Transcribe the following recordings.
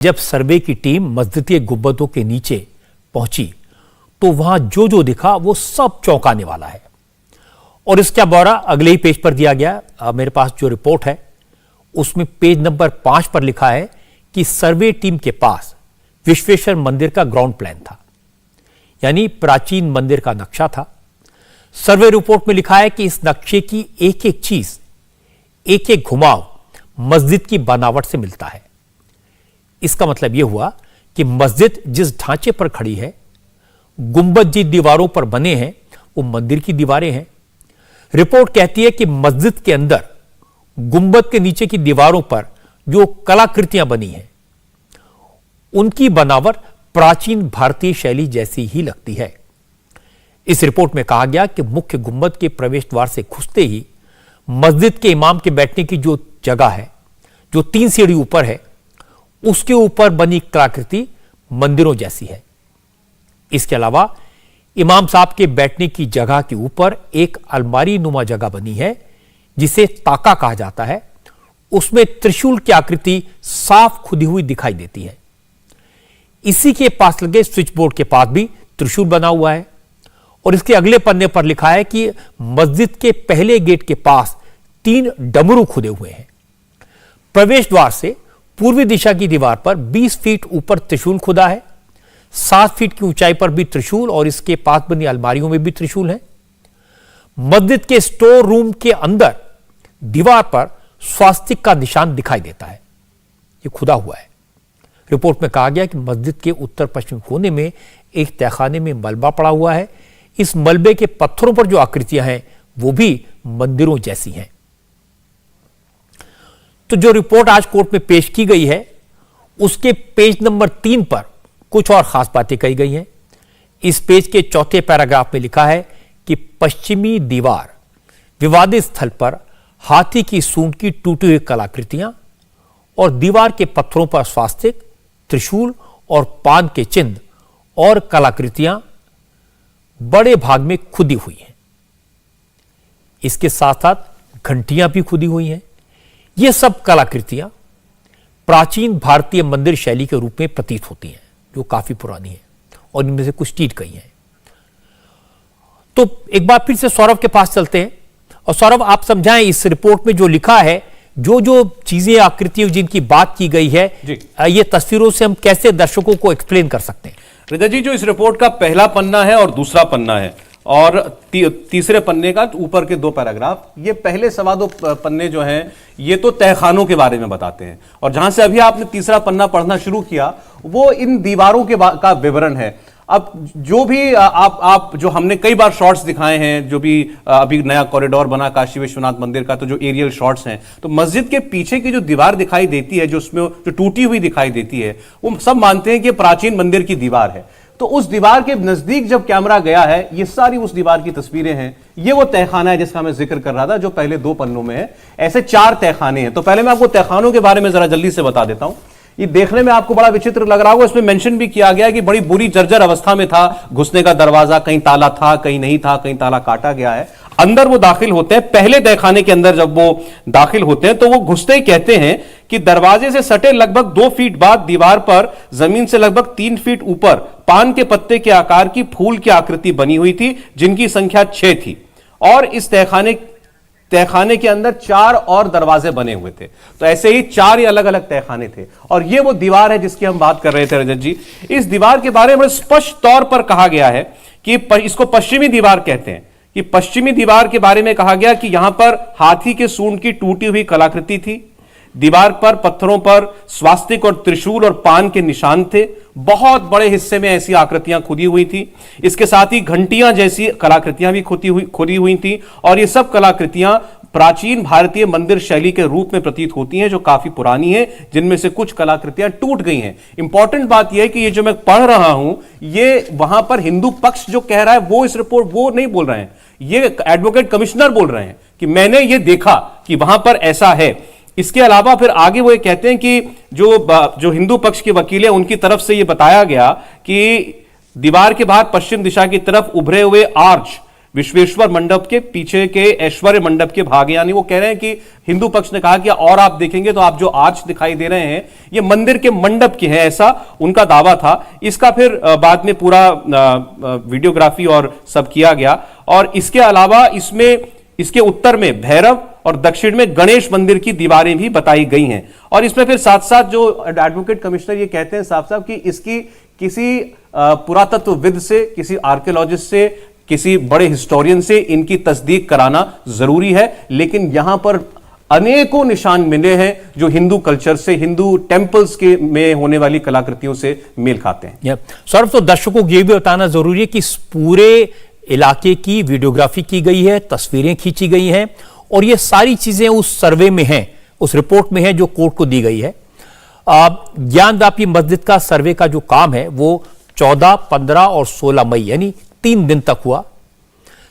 जब सर्वे की टीम मस्जिद के गुंबदों के नीचे पहुंची तो वहां जो जो दिखा वो सब चौंकाने वाला है। और इसका ब्यौरा अगले ही पेज पर दिया गया। मेरे पास जो रिपोर्ट है उसमें पेज नंबर 5 पर लिखा है कि सर्वे टीम के पास विश्वेश्वर मंदिर का ग्राउंड प्लान था, यानी प्राचीन मंदिर का नक्शा था। सर्वे रिपोर्ट में लिखा है कि इस नक्शे की एक एक चीज, एक एक घुमाव मस्जिद की बनावट से मिलता है। इसका मतलब यह हुआ कि मस्जिद जिस ढांचे पर खड़ी है, गुंबद जिन दीवारों पर बने हैं वो मंदिर की दीवारें हैं। रिपोर्ट कहती है कि मस्जिद के अंदर गुंबद के नीचे की दीवारों पर जो कलाकृतियां बनी हैं उनकी बनावट प्राचीन भारतीय शैली जैसी ही लगती है। इस रिपोर्ट में कहा गया कि मुख्य गुंबद के प्रवेश द्वार से घुसते ही मस्जिद के इमाम के बैठने की जो जगह है, जो 3 सीढ़ी ऊपर है, उसके ऊपर बनी कलाकृति मंदिरों जैसी है। इसके अलावा इमाम साहब के बैठने की जगह के ऊपर एक अलमारी नुमा जगह बनी है जिसे ताका कहा जाता है। उसमें त्रिशूल की आकृति साफ खुदी हुई दिखाई देती है। इसी के पास लगे स्विच बोर्ड के पास भी त्रिशूल बना हुआ है। और इसके अगले पन्ने पर लिखा है कि मस्जिद के पहले गेट के पास 3 डमरू खुदे हुए हैं। प्रवेश द्वार से पूर्वी दिशा की दीवार पर 20 फीट ऊपर त्रिशूल खुदा है। 7 फीट की ऊंचाई पर भी त्रिशूल और इसके पास बनी अलमारियों में भी त्रिशूल है। मस्जिद के स्टोर रूम के अंदर दीवार पर स्वास्तिक का निशान दिखाई देता है, यह खुदा हुआ है। रिपोर्ट में कहा गया कि मस्जिद के उत्तर पश्चिम कोने में एक तहखाने में मलबा पड़ा हुआ है। इस मलबे के पत्थरों पर जो आकृतियां हैं वो भी मंदिरों जैसी हैं। तो जो रिपोर्ट आज कोर्ट में पेश की गई है उसके पेज नंबर 3 पर कुछ और खास बातें कही गई हैं। इस पेज के चौथे पैराग्राफ में लिखा है कि पश्चिमी दीवार विवादित स्थल पर हाथी की सूंड की टूटी हुई कलाकृतियां और दीवार के पत्थरों पर स्वास्तिक, त्रिशूल और पान के चिन्ह और कलाकृतियां बड़े भाग में खुदी हुई हैं। इसके साथ साथ घंटियां भी खुदी हुई हैं। ये सब कलाकृतियां प्राचीन भारतीय मंदिर शैली के रूप में प्रतीत होती हैं, जो काफी पुरानी है और इनमें से कुछ टूट गई हैं। तो एक बार फिर से सौरभ के पास चलते हैं और सौरभ, आप समझाएं इस रिपोर्ट में जो लिखा है, जो जो चीजें, आकृतियां जिनकी बात की गई है, ये तस्वीरों से हम कैसे दर्शकों को एक्सप्लेन कर सकते हैं? रिदा जी, जो इस रिपोर्ट का पहला पन्ना है और दूसरा पन्ना है और तीसरे पन्ने का ऊपर के 2 पैराग्राफ, ये पहले सवा 2 पन्ने जो हैं ये तो तहखानों के बारे में बताते हैं। और जहां से अभी आपने तीसरा पन्ना पढ़ना शुरू किया वो इन दीवारों का विवरण है। अब जो भी आप जो हमने कई बार शॉट्स दिखाए हैं, जो भी अभी नया कॉरिडोर बना काशी विश्वनाथ मंदिर का, तो जो एरियल शॉट्स हैं, तो मस्जिद के पीछे की जो दीवार दिखाई देती है, जो उसमें जो टूटी हुई दिखाई देती है, वो सब मानते हैं कि प्राचीन मंदिर की दीवार है। तो उस दीवार के नजदीक जब कैमरा गया है, ये सारी उस दीवार की तस्वीरें हैं। ये वो तहखाना है जिसका मैं जिक्र कर रहा था, जो पहले 2 पन्नों में है। ऐसे 4 तहखाने हैं। तो पहले मैं आपको तहखानों के बारे में जरा जल्दी से बता देता हूं। ये देखने में आपको बड़ा विचित्र लग रहा होगा, इसमें मेंशन भी किया गया कि बड़ी बुरी जर्जर अवस्था में था घुसने का दरवाजा, कहीं ताला था, कहीं नहीं था, कहीं ताला काटा गया है। अंदर वो दाखिल होते हैं, पहले तहखाने के अंदर जब वो दाखिल होते हैं तो वो घुसते ही कहते हैं कि दरवाजे से सटे लगभग 2 फीट बाद दीवार पर जमीन से लगभग 3 फीट ऊपर पान के पत्ते के आकार की फूल की आकृति बनी हुई थी, जिनकी संख्या 6 थी। और इस तहखाने के अंदर 4 और दरवाजे बने हुए थे। तो ऐसे ही 4 अलग अलग तहखाने थे। और ये वो दीवार है जिसकी हम बात कर रहे थे रजत जी। इस दीवार के बारे में स्पष्ट तौर पर कहा गया है कि इसको पश्चिमी दीवार कहते हैं। कि पश्चिमी दीवार के बारे में कहा गया कि यहां पर हाथी के सूंड की टूटी हुई कलाकृति थी। दीवार पर पत्थरों पर स्वास्तिक और त्रिशूल और पान के निशान थे। बहुत बड़े हिस्से में ऐसी आकृतियां खुदी हुई थी। इसके साथ ही घंटियां जैसी कलाकृतियां भी खुदी हुई थी। और ये सब कलाकृतियां प्राचीन भारतीय मंदिर शैली के रूप में प्रतीत होती हैं, जो काफी पुरानी है, जिनमें से कुछ कलाकृतियां टूट गई हैं। इंपॉर्टेंट बात यह है कि ये जो मैं पढ़ रहा हूं, ये वहां पर हिंदू पक्ष जो कह रहा है वो इस रिपोर्ट वो नहीं बोल रहे हैं, ये एडवोकेट कमिश्नर बोल रहे हैं कि मैंने ये देखा कि वहां पर ऐसा है। इसके अलावा फिर आगे वो ये कहते हैं कि जो हिंदू पक्ष के वकील है उनकी तरफ से ये बताया गया कि दीवार के बाहर पश्चिम दिशा की तरफ उभरे हुए आर्च विश्वेश्वर मंडप के पीछे के ऐश्वर्य मंडप के भाग, यानी वो कह रहे हैं कि हिंदू पक्ष ने कहा कि और आप देखेंगे तो आप जो आर्च दिखाई दे रहे हैं ये मंदिर के मंडप के हैं, ऐसा उनका दावा था। इसका फिर बाद में पूरा वीडियोग्राफी और सब किया गया। और इसके अलावा इसमें इसके उत्तर में भैरव और दक्षिण में गणेश मंदिर की दीवारें भी बताई गई हैं। और इसमें फिर साथ साथ जो एडवोकेट कमिश्नर ये कहते हैं साफ साफ कि इसकी किसी पुरातत्वविद से, किसी आर्कियोलॉजिस्ट से, किसी बड़े हिस्टोरियन से इनकी तस्दीक कराना जरूरी है। लेकिन यहां पर अनेकों निशान मिले हैं जो हिंदू कल्चर से, हिंदू टेम्पल्स के में होने वाली कलाकृतियों से मेल खाते हैं। सौरभ, तो दर्शकों को यह भी बताना जरूरी है कि इस पूरे इलाके की वीडियोग्राफी की गई है, तस्वीरें खींची गई हैं और ये सारी चीजें उस सर्वे में हैं, उस रिपोर्ट में है जो कोर्ट को दी गई है। ज्ञानवापी मस्जिद का सर्वे का जो काम है वो 14, 15 और 16 मई यानी 3 दिन तक हुआ।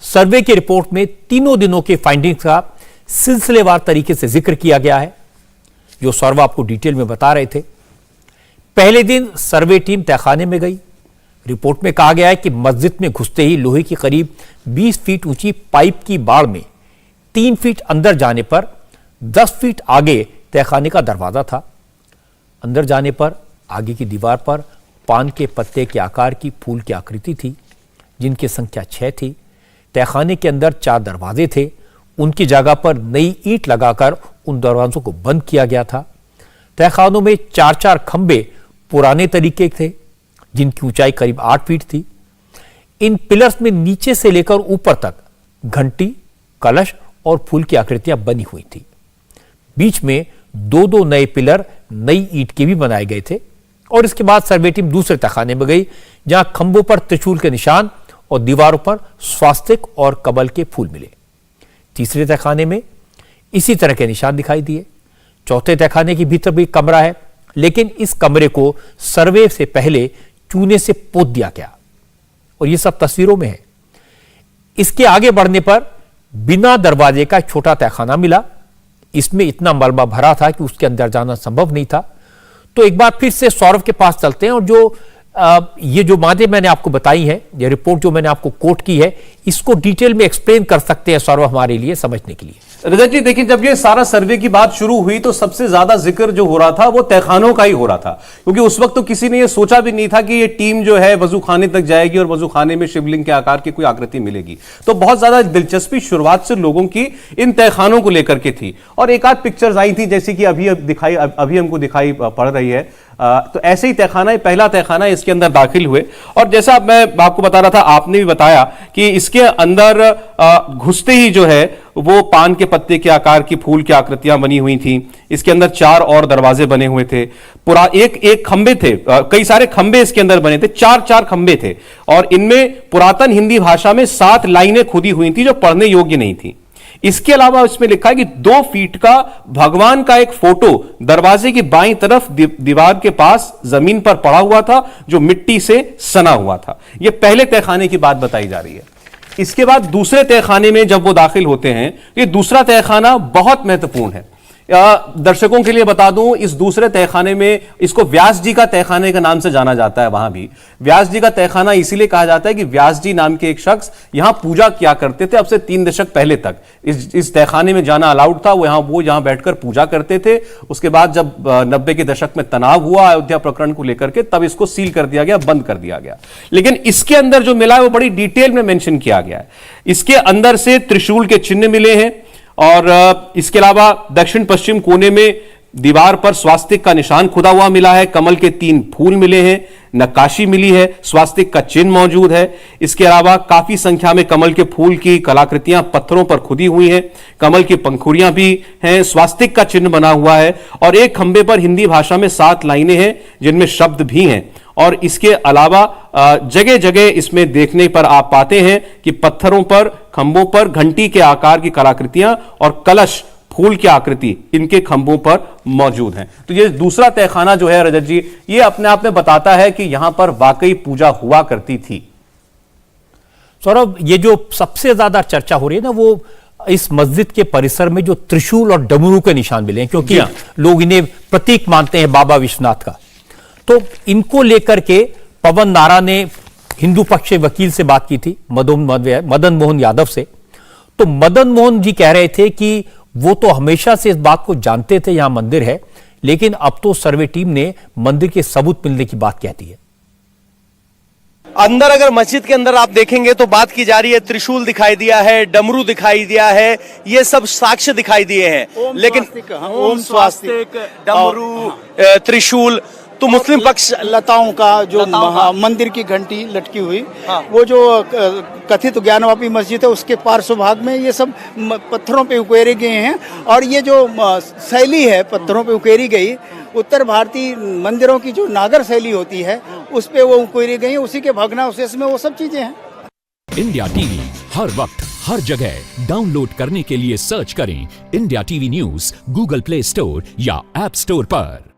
सर्वे की रिपोर्ट में तीनों दिनों के फाइंडिंग्स का सिलसिलेवार तरीके से जिक्र किया गया है, जो सौरभ आपको डिटेल में बता रहे थे। पहले दिन सर्वे टीम तहखाने में गई। रिपोर्ट में कहा गया है कि मस्जिद में घुसते ही लोहे की करीब 20 फीट ऊंची पाइप की बाड़ में 3 फीट अंदर जाने पर 10 फीट आगे तहखाने का दरवाजा था। अंदर जाने पर आगे की दीवार पर पान के पत्ते के आकार की फूल की आकृति थी, जिनकी संख्या 6 थी। तहखाने के अंदर 4 दरवाजे थे, उनकी जगह पर नई ईंट लगाकर उन दरवाजों को बंद किया गया था। तहखानों में 4-4 खंबे पुराने तरीके थे, जिनकी ऊंचाई करीब 8 फीट थी। इन पिलर्स में नीचे से लेकर ऊपर तक घंटी, कलश और फूल की आकृतियां बनी हुई थी। बीच में 2-2 नए पिलर नई ईंट के भी बनाए गए थे। और इसके बाद सर्वे टीम दूसरे तहखाने में गई, जहां खंभों पर त्रिशूल के निशान और दीवारों पर स्वास्तिक और कमल के फूल मिले। तीसरे तहखाने में इसी तरह के निशान दिखाई दिए। चौथे तहखाने के भीतर भी कमरा है, लेकिन इस कमरे को सर्वे से पहले चूने से पोत दिया गया और यह सब तस्वीरों में है। इसके आगे बढ़ने पर बिना दरवाजे का छोटा तहखाना मिला। इसमें इतना मलबा भरा था कि उसके अंदर जाना संभव नहीं था। तो एक बार फिर से सौरभ के पास चलते हैं और जो ये जो बातें मैंने आपको बताई है, ये रिपोर्ट जो मैंने आपको कोट की है, इसको डिटेल में एक्सप्लेन कर सकते हैं सौरभ हमारे लिए समझने के लिए। रजत जी देखिए, जब ये सारा सर्वे की बात शुरू हुई तो सबसे ज्यादा जिक्र जो हो रहा था वो तहखानों का ही हो रहा था, क्योंकि उस वक्त तो किसी ने ये सोचा भी नहीं था कि ये टीम जो है वजू खाने तक जाएगी और वजू खाने में शिवलिंग के आकार की कोई आकृति मिलेगी। तो बहुत ज्यादा दिलचस्पी शुरुआत से लोगों की इन तहखानों को लेकर के थी। और एक आध पिक्चर्स आई थी, जैसे कि अभी हमको दिखाई पड़ रही है। तो ऐसे ही तहखाना, पहला तहखाना इसके अंदर दाखिल हुए। और जैसा मैं आपको बता रहा था, आपने भी बताया कि इसके अंदर घुसते ही जो है वो पान के पत्ते के आकार की फूल की आकृतियां बनी हुई थी। इसके अंदर 4 और दरवाजे बने हुए थे। पूरा एक खंबे थे, कई सारे खंबे इसके अंदर बने थे, 4-4 खंबे थे। और इनमें पुरातन हिंदी भाषा में 7 लाइनें खुदी हुई थी जो पढ़ने योग्य नहीं थी। इसके अलावा इसमें लिखा है कि 2 फीट का भगवान का एक फोटो दरवाजे की बाईं तरफ दीवार के पास जमीन पर पड़ा हुआ था, जो मिट्टी से सना हुआ था। यह पहले तहखाने की बात बताई जा रही है। इसके बाद दूसरे तहखाने में जब वो दाखिल होते हैं, ये दूसरा तहखाना बहुत महत्वपूर्ण है। दर्शकों के लिए बता दूं, इस दूसरे तहखाने में, इसको व्यास जी का तहखाने का नाम से जाना जाता है। वहां भी व्यास जी का तहखाना इसीलिए कहा जाता है कि व्यास जी नाम के एक शख्स यहां पूजा किया करते थे। अब से 3 दशक पहले तक इस तहखाने में जाना अलाउड था। वो यहां बैठकर पूजा करते थे। उसके बाद जब 90 के दशक में तनाव हुआ अयोध्या प्रकरण को लेकर के, तब इसको सील कर दिया गया, बंद कर दिया गया। लेकिन इसके अंदर जो मिला है वो बड़ी डिटेल में मेंशन किया गया है। इसके अंदर से त्रिशूल के चिन्ह मिले हैं और इसके अलावा दक्षिण पश्चिम कोने में दीवार पर स्वास्तिक का निशान खुदा हुआ मिला है। कमल के 3 फूल मिले हैं, नक्काशी मिली है, स्वास्तिक का चिन्ह मौजूद है। इसके अलावा काफी संख्या में कमल के फूल की कलाकृतियां पत्थरों पर खुदी हुई हैं। कमल की पंखुड़ियां भी हैं, स्वास्तिक का चिन्ह बना हुआ है। और एक खंबे पर हिंदी भाषा में 7 लाइनें हैं जिनमें शब्द भी हैं। और इसके अलावा जगह जगह इसमें देखने पर आप पाते हैं कि पत्थरों पर, खंभों पर घंटी के आकार की कलाकृतियां और कलश, फूल की आकृति इनके खंभों पर मौजूद हैं। तो ये दूसरा तहखाना जो है रजत जी, ये अपने आप में बताता है कि यहां पर वाकई पूजा हुआ करती थी। सौरभ, ये जो सबसे ज्यादा चर्चा हो रही है ना, वो इस मस्जिद के परिसर में जो त्रिशूल और डमरू के निशान मिले हैं, क्योंकि लोग इन्हें प्रतीक मानते हैं बाबा विश्वनाथ का। तो इनको लेकर के पवन नारा ने हिंदू पक्ष के वकील से बात की थी, मदन मोहन यादव से। तो मदन मोहन जी कह रहे थे कि वो तो हमेशा से इस बात को जानते थे यहां मंदिर है, लेकिन अब तो सर्वे टीम ने मंदिर के सबूत मिलने की बात कहती है। अंदर अगर मस्जिद के अंदर आप देखेंगे तो बात की जा रही है, त्रिशूल दिखाई दिया है, डमरू दिखाई दिया है, ये सब साक्ष्य दिखाई दिए हैं, लेकिन ओम स्वास्तिक, डमरू, त्रिशूल, तो मुस्लिम पक्ष लताओं का जो मंदिर की घंटी लटकी हुई, वो जो कथित ज्ञानवापी मस्जिद है उसके पार्श्व भाग में ये सब पत्थरों पे उकेरे गए हैं। और ये जो शैली है पत्थरों पे उकेरी गई, उत्तर भारतीय मंदिरों की जो नागर शैली होती है उस पे वो उकेरी गई, उसी के भग्नावशेष में वो सब चीजें हैं। इंडिया टीवी हर वक्त हर जगह डाउनलोड करने के लिए सर्च करें India TV news Google play store या ऐप स्टोर पर।